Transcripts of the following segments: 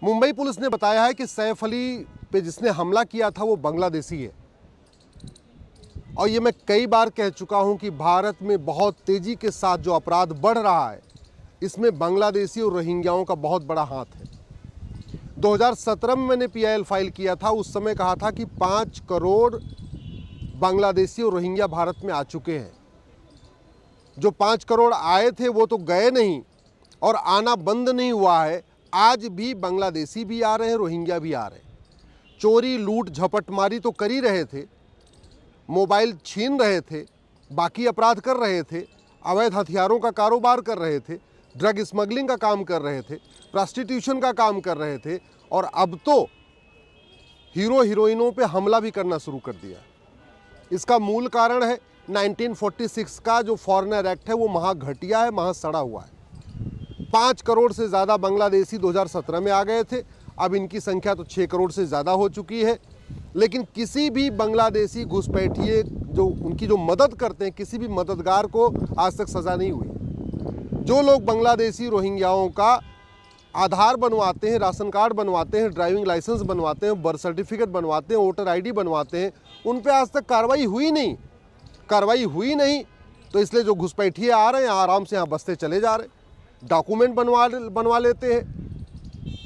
Mumbai police ने बताया है कि सैफ अली पे जिसने हमला किया था वो बांग्लादेशी है। और ये मैं कई बार कह चुका हूं कि भारत में बहुत तेजी के साथ जो अपराध बढ़ रहा है, इसमें बांग्लादेशी और रोहिंग्याओं का बहुत बड़ा हाथ है। 2017 में मैंने PIL फाइल किया था, उस समय कहा था कि 5 करोड़ बांग्लादेशी और रोहिंग्या भारत में आ चुके हैं। जो 5 करोड़ आए थे वो तो गए नहीं और आना बंद नहीं हुआ है। आज भी बांग्लादेशी भी आ रहे हैं, रोहिंग्या भी आ रहे हैं। चोरी, लूट, झपटमारी तो कर ही रहे थे, मोबाइल छीन रहे थे, बाकी अपराध कर रहे थे, अवैध हथियारों का कारोबार कर रहे थे, ड्रग स्मगलिंग का काम कर रहे थे, प्रोस्टिट्यूशन का काम कर रहे थे और अब तो हीरो हीरोइनों पे हमला भी करना शुरू कर दिया। इसका मूल कारण है 1946 का जो फॉरेनर एक्ट है, वो महा घटिया है, महा सड़ा हुआ है। 5 करोड़ से ज़्यादा बांग्लादेशी 2017 में आ गए थे, अब इनकी संख्या तो 6 करोड़ से ज़्यादा हो चुकी है। लेकिन किसी भी बांग्लादेशी घुसपैठिए जो उनकी जो मदद करते हैं, किसी भी मददगार को आज तक सज़ा नहीं हुई। जो लोग बांग्लादेशी रोहिंग्याओं का आधार बनवाते हैं, राशन कार्ड बनवाते हैं, ड्राइविंग लाइसेंस बनवाते हैं, बर्थ सर्टिफिकेट बनवाते हैं, वोटर ID बनवाते हैं, उन पे आज तक कार्रवाई हुई नहीं। कार्रवाई हुई नहीं तो इसलिए जो घुसपैठिए आ रहे हैं आराम से यहाँ बसते चले जा रहे हैं। डॉक्यूमेंट बनवा लेते हैं,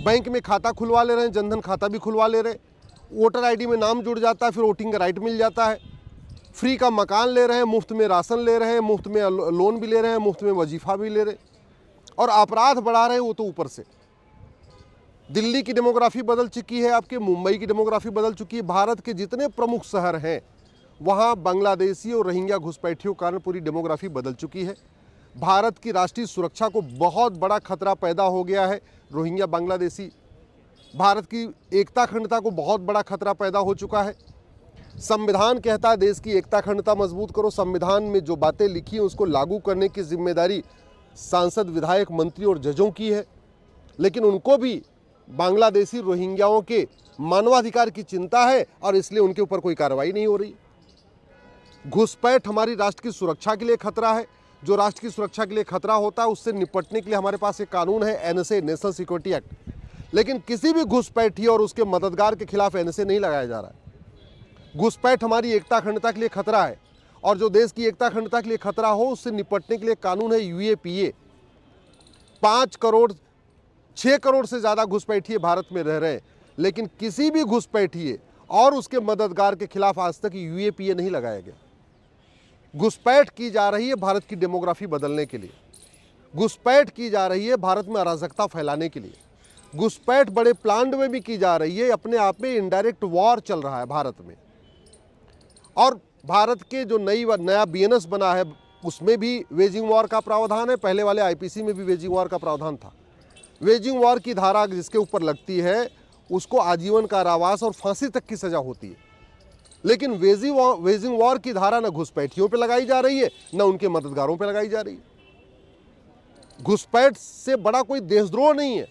बैंक में खाता खुलवा ले रहे हैं, जनधन खाता भी खुलवा ले रहे हैं, वोटर ID में नाम जुड़ जाता है, फिर वोटिंग का राइट मिल जाता है। फ्री का मकान ले रहे हैं, मुफ्त में राशन ले रहे हैं, मुफ्त में लोन भी ले रहे हैं, मुफ्त में वजीफा भी ले रहे हैं और अपराध बढ़ा रहे हैं वो तो ऊपर से। दिल्ली की डेमोग्राफी बदल चुकी है, आपके मुंबई की डेमोग्राफी बदल चुकी है। भारत के जितने प्रमुख शहर हैं वहाँ बांग्लादेशी और रोहिंग्या घुसपैठियों के कारण पूरी डेमोग्राफी बदल चुकी है। भारत की राष्ट्रीय सुरक्षा को बहुत बड़ा खतरा पैदा हो गया है। रोहिंग्या बांग्लादेशी, भारत की एकता अखंडता को बहुत बड़ा खतरा पैदा हो चुका है। संविधान कहता है देश की एकता अखंडता मजबूत करो। संविधान में जो बातें लिखी हैं उसको लागू करने की जिम्मेदारी सांसद, विधायक, मंत्री और जजों की है, लेकिन उनको भी बांग्लादेशी रोहिंग्याओं के मानवाधिकार की चिंता है और इसलिए उनके ऊपर कोई कार्रवाई नहीं हो रही। घुसपैठ हमारी राष्ट्र की सुरक्षा के लिए खतरा है। जो राष्ट्र की सुरक्षा के लिए खतरा होता है उससे निपटने के लिए हमारे पास एक कानून है, NSA, नेशनल सिक्योरिटी एक्ट। लेकिन किसी भी घुसपैठी और उसके मददगार के खिलाफ NSA नहीं लगाया जा रहा है। घुसपैठ हमारी एकता अखंडता के लिए खतरा है और जो देश की एकता अखंडता के लिए खतरा हो उससे निपटने के लिए कानून है UAPA। 6 करोड़ से ज़्यादा घुसपैठिए भारत में रह रहे हैं, लेकिन किसी भी घुसपैठिए और उसके मददगार के खिलाफ आज तक UAPA नहीं लगाया गया। घुसपैठ की जा रही है भारत की डेमोग्राफी बदलने के लिए, घुसपैठ की जा रही है भारत में अराजकता फैलाने के लिए, घुसपैठ बड़े प्लान में भी की जा रही है। अपने आप में इनडायरेक्ट वॉर चल रहा है भारत में। और भारत के जो नया BNS बना है उसमें भी वेजिंग वॉर का प्रावधान है। पहले वाले IPC में भी वेजिंग वॉर का प्रावधान था। वेजिंग वॉर की धारा जिसके ऊपर लगती है उसको आजीवन कारावास और फांसी तक की सजा होती है। लेकिन वेजिंग वॉर की धारा न घुसपैठियों पे लगाई जा रही है, न उनके मददगारों पे लगाई जा रही है। घुसपैठ से बड़ा कोई देशद्रोह नहीं है,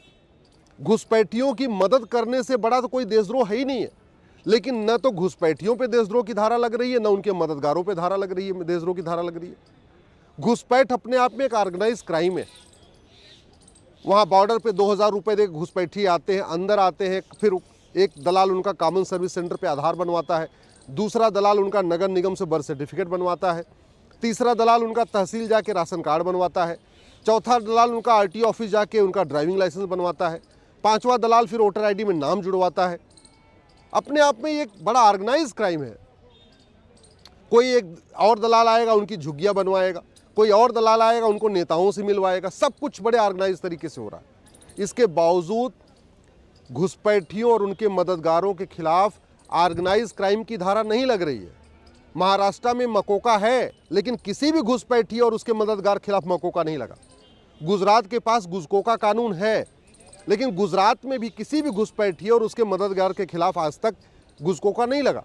घुसपैठियों की मदद करने से बड़ा तो कोई देशद्रोह है ही नहीं है। लेकिन न तो घुसपैठियों पे देशद्रोह की धारा लग रही है, न उनके मददगारों पे धारा लग रही है, देशद्रोह की धारा लग रही है। घुसपैठ अपने आप में एक ऑर्गेनाइज क्राइम है। वहाँ बॉर्डर पे 2000 रुपये दे घुसपैठी आते हैं, अंदर आते हैं, फिर एक दलाल उनका कॉमन सर्विस सेंटर पे आधार बनवाता है, दूसरा दलाल उनका नगर निगम से बर्थ सर्टिफिकेट बनवाता है, तीसरा दलाल उनका तहसील जाके राशन कार्ड बनवाता है, चौथा दलाल उनका RTO ऑफिस जाके उनका ड्राइविंग लाइसेंस बनवाता है, पांचवा दलाल फिर वोटर ID में नाम जुड़वाता है। अपने आप में एक बड़ा ऑर्गेनाइज क्राइम है। कोई एक और दलाल आएगा उनकी झुग्गियाँ बनवाएगा, कोई और दलाल आएगा उनको नेताओं से मिलवाएगा। सब कुछ बड़े ऑर्गेनाइज तरीके से हो रहा है। इसके बावजूद घुसपैठियों और उनके मददगारों के खिलाफ ऑर्गेनाइज क्राइम की धारा नहीं लग रही है। महाराष्ट्र में मकोका है, लेकिन किसी भी घुसपैठी और उसके मददगार खिलाफ मकोका नहीं लगा। गुजरात के पास गुजकोका कानून है, लेकिन गुजरात में भी किसी भी घुसपैठी और उसके मददगार के खिलाफ आज तक गुजकोका नहीं लगा।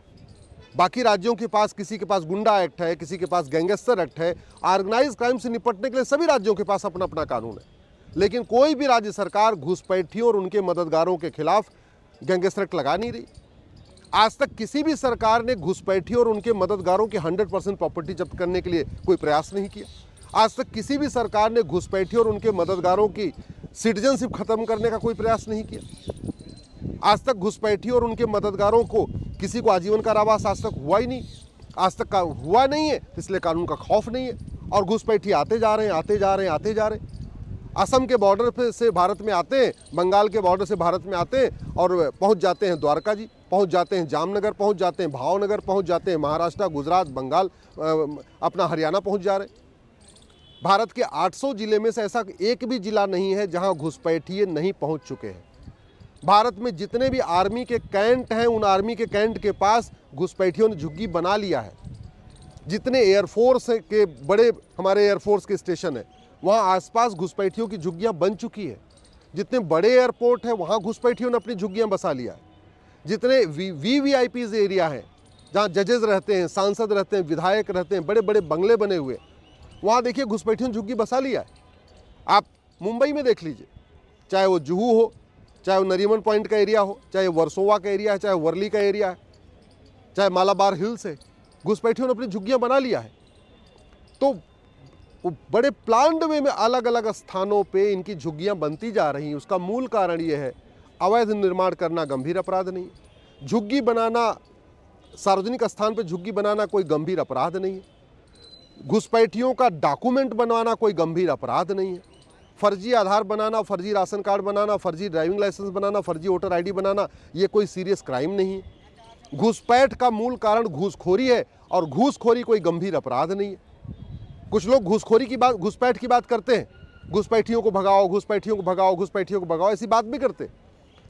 बाकी राज्यों के पास, किसी के पास गुंडा एक्ट है, किसी के पास गैंगस्टर एक्ट है। ऑर्गेनाइज क्राइम से निपटने के लिए सभी राज्यों के पास अपना अपना कानून है, लेकिन कोई भी राज्य सरकार घुसपैठियों और उनके मददगारों के खिलाफ गैंगस्टर एक्ट लगा नहीं रही। आज तक किसी भी सरकार ने घुसपैठियों और उनके मददगारों की 100% प्रॉपर्टी जब्त करने के लिए कोई प्रयास नहीं किया। आज तक किसी भी सरकार ने घुसपैठियों और उनके मददगारों की सिटीजनशिप खत्म करने का कोई प्रयास नहीं किया। आज तक घुसपैठियों और उनके मददगारों को किसी को आजीवन कारावास आज तक हुआ ही नहीं, आज तक हुआ नहीं है, इसलिए कानून का खौफ नहीं है। और घुसपैठी आते जा रहे हैं, आते जा रहे हैं, आते जा रहे हैं। असम के बॉर्डर पे से भारत में आते हैं, बंगाल के बॉर्डर से भारत में आते हैं और पहुंच जाते हैं द्वारका जी, पहुंच जाते हैं जामनगर, पहुंच जाते हैं भावनगर, पहुंच जाते हैं महाराष्ट्र, गुजरात, बंगाल, अपना हरियाणा पहुंच जा रहे हैं। भारत के 800 जिले में से ऐसा एक भी जिला नहीं है जहां घुसपैठिए नहीं पहुंच चुके हैं। भारत में जितने भी आर्मी के कैंट हैं, उन आर्मी के कैंट के पास घुसपैठियों ने झुग्गी बना लिया है। जितने एयरफोर्स के बड़े हमारे एयरफोर्स के स्टेशन है, वहाँ आसपास घुसपैठियों की झुग्गियाँ बन चुकी है। जितने बड़े एयरपोर्ट है, वहाँ घुसपैठियों ने अपनी झुग्गियाँ बसा लिया है। जितने वीवीआईपीज एरिया हैं, जहाँ जजेस रहते हैं, सांसद रहते हैं, विधायक रहते हैं, बड़े बड़े बंगले बने हुए, वहाँ देखिए घुसपैठियों ने झुग्गी बसा लिया है। आप मुंबई में देख लीजिए, चाहे वो जुहू हो, चाहे वो नरीमन पॉइंट का एरिया हो, चाहे वर्सोवा का एरिया है, चाहे वर्ली का एरिया है, चाहे मालाबार हिल्स है, घुसपैठियों ने अपनी झुग्गियाँ बना लिया है। तो वो बड़े प्लान्ड वे में अलग अलग स्थानों पे इनकी झुग्गियाँ बनती जा रही हैं। उसका मूल कारण ये है, अवैध निर्माण करना गंभीर अपराध नहीं है। झुग्गी बनाना, सार्वजनिक स्थान पे झुग्गी बनाना कोई गंभीर अपराध नहीं है। घुसपैठियों का डॉक्यूमेंट बनवाना कोई गंभीर अपराध नहीं है। फर्जी आधार बनाना, फर्जी राशन कार्ड बनाना, फर्जी ड्राइविंग लाइसेंस बनाना, फर्जी वोटर आईडी बनाना, ये कोई सीरियस क्राइम नहीं है। घुसपैठ का मूल कारण घूसखोरी है और घूसखोरी कोई गंभीर अपराध नहीं है। कुछ लोग घूसखोरी की बात, घुसपैठ की बात करते हैं, घुसपैठियों को भगाओ, घुसपैठियों को भगाओ, घुसपैठियों को भगाओ, ऐसी बात भी करते हैं,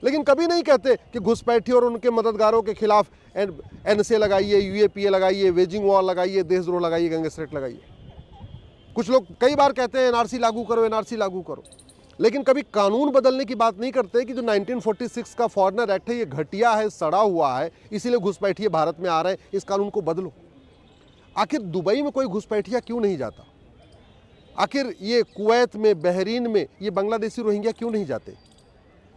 लेकिन कभी नहीं कहते कि घुसपैठियों और उनके मददगारों के खिलाफ एनएसए लगाइए, यूएपीए लगाइए, वेजिंग वॉर लगाइए, देशद्रोह लगाइए, गैंगस्टर लगाइए। कुछ लोग कई बार कहते हैं एनआरसी लागू करो, एनआरसी लागू करो, लेकिन कभी कानून बदलने की बात नहीं करते कि जो 1946 का फॉरेनर एक्ट है, ये घटिया है, सड़ा हुआ है, इसीलिए घुसपैठिए भारत में आ रहे हैं, इस कानून को बदलो। आखिर दुबई में कोई घुसपैठिया क्यों नहीं जाता? आखिर ये कुवैत में, बहरीन में ये बांग्लादेशी रोहिंग्या क्यों नहीं जाते?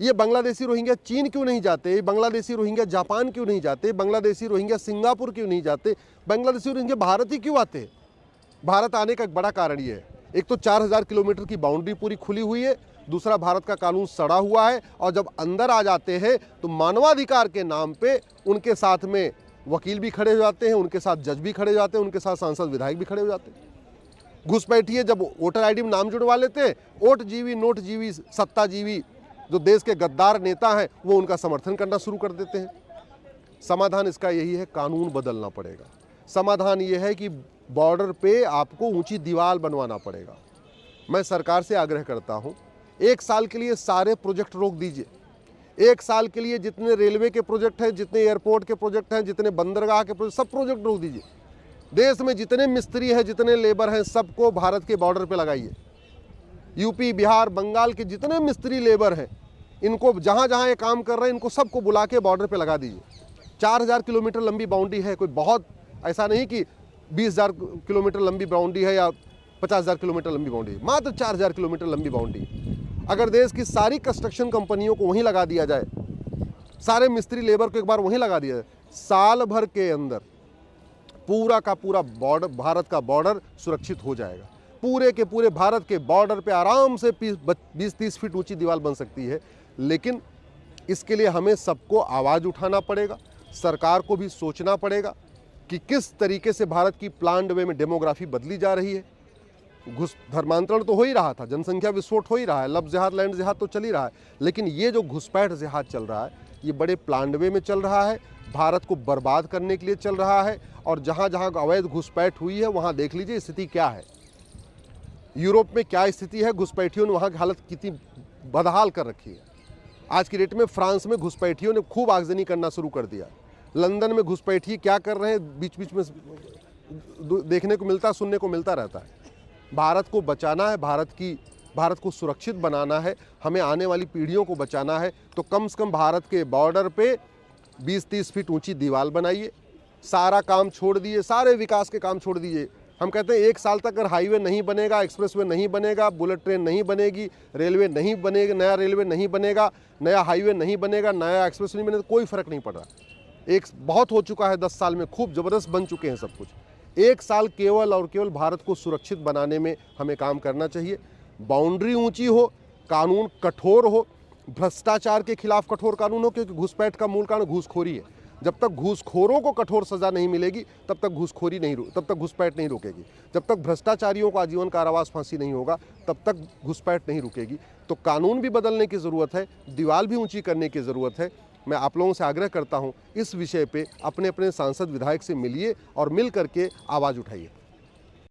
ये बांग्लादेशी रोहिंग्या चीन क्यों नहीं जाते? बांग्लादेशी रोहिंग्या जापान क्यों नहीं जाते? बांग्लादेशी रोहिंग्या सिंगापुर क्यों नहीं जाते? बांग्लादेशी रोहिंग्या भारत ही क्यों आते? भारत आने का एक बड़ा कारण ये है, एक तो 4000 किलोमीटर की बाउंड्री पूरी खुली हुई है, दूसरा भारत का कानून सड़ा हुआ है, और जब अंदर आ जाते हैं तो मानवाधिकार के नाम पे उनके साथ में वकील भी खड़े हो जाते हैं, उनके साथ जज भी खड़े हो जाते हैं, उनके साथ सांसद विधायक भी खड़े हो जाते हैं। घुसपैठिए जब वोटर आईडी में नाम जुड़वा लेते हैं, ओट जीवी, नोट जीवी, सत्ता जीवी जो देश के गद्दार नेता हैं, वो उनका समर्थन करना शुरू कर देते हैं। समाधान इसका यही है, कानून बदलना पड़ेगा। समाधान ये है कि बॉर्डर पे आपको ऊंची दीवार बनवाना पड़ेगा। मैं सरकार से आग्रह करता हूँ, 1 साल के लिए सारे प्रोजेक्ट रोक दीजिए। 1 साल के लिए जितने रेलवे के प्रोजेक्ट हैं, जितने एयरपोर्ट के प्रोजेक्ट हैं, जितने बंदरगाह के प्रोजेक्ट, सब प्रोजेक्ट रोक दीजिए। देश में जितने मिस्त्री हैं, जितने लेबर हैं, सबको भारत के बॉर्डर पे लगाइए। यूपी, बिहार, बंगाल के जितने मिस्त्री लेबर हैं, इनको जहाँ जहाँ ये काम कर रहे हैं, इनको सबको बुला के बॉर्डर पे लगा दीजिए। 4000 किलोमीटर लंबी बाउंड्री है, कोई बहुत ऐसा नहीं कि 20,000 किलोमीटर लंबी बाउंड्री है या 50,000 किलोमीटर लंबी बाउंड्री, मात्र 4000 किलोमीटर लंबी बाउंड्री। अगर देश की सारी कंस्ट्रक्शन कंपनियों को वहीं लगा दिया जाए, सारे मिस्त्री लेबर को एक बार वहीं लगा दिया जाए, साल भर के अंदर पूरा का पूरा बॉर्डर, भारत का बॉर्डर सुरक्षित हो जाएगा। पूरे के पूरे भारत के बॉर्डर पे आराम से 20-30 फीट ऊंची दीवार बन सकती है। लेकिन इसके लिए हमें सबको आवाज़ उठाना पड़ेगा, सरकार को भी सोचना पड़ेगा कि किस तरीके से भारत की प्लान्ड वे में डेमोग्राफी बदली जा रही है। धर्मांतरण तो हो ही रहा था, जनसंख्या विस्फोट हो ही रहा है, लब जिहाद, लैंड जिहाद तो चल ही रहा है, लेकिन ये जो घुसपैठ जिहाद चल रहा है, ये बड़े प्लान्ड वे में चल रहा है, भारत को बर्बाद करने के लिए चल रहा है। और जहाँ जहाँ अवैध घुसपैठ हुई है, वहाँ देख लीजिए स्थिति क्या है। यूरोप में क्या स्थिति है, घुसपैठियों ने वहाँ की हालत कितनी बदहाल कर रखी है। आज की डेट में फ्रांस में घुसपैठियों ने खूब आगजनी करना शुरू कर दिया। लंदन में घुसपैठी क्या कर रहे हैं, बीच बीच में देखने को मिलता, सुनने को मिलता रहता है। भारत को बचाना है, भारत को सुरक्षित बनाना है, हमें आने वाली पीढ़ियों को बचाना है, तो कम से कम भारत के बॉर्डर पे 20-30 फीट ऊंची दीवार बनाइए। सारा काम छोड़ दीजिए, सारे विकास के काम छोड़ दीजिए। हम कहते हैं 1 साल तक अगर हाईवे नहीं बनेगा, एक्सप्रेसवे नहीं बनेगा, बुलेट ट्रेन नहीं बनेगी, रेलवे नहीं बनेगा, नया रेलवे नहीं बनेगा, नया हाईवे नहीं बनेगा, नया एक्सप्रेस नहीं बनेगा, कोई फर्क नहीं पड़ रहा। एक बहुत हो चुका है, 10 साल में खूब ज़बरदस्त बन चुके हैं सब कुछ। 1 साल केवल और केवल भारत को सुरक्षित बनाने में हमें काम करना चाहिए। बाउंड्री ऊंची हो, कानून कठोर हो, भ्रष्टाचार के खिलाफ कठोर कानून हो, क्योंकि घुसपैठ का मूल कारण घूसखोरी है। जब तक घूसखोरों को कठोर सजा नहीं मिलेगी तब तक घुसपैठ नहीं रुकेगी। जब तक भ्रष्टाचारियों को आजीवन कारावास फांसी नहीं होगा तब तक घुसपैठ नहीं रुकेगी। तो कानून भी बदलने की ज़रूरत है, दीवार भी ऊंची करने की ज़रूरत है। मैं आप लोगों से आग्रह करता हूं, इस विषय पे अपने अपने सांसद विधायक से मिलिए और मिल करके आवाज़ उठाइए।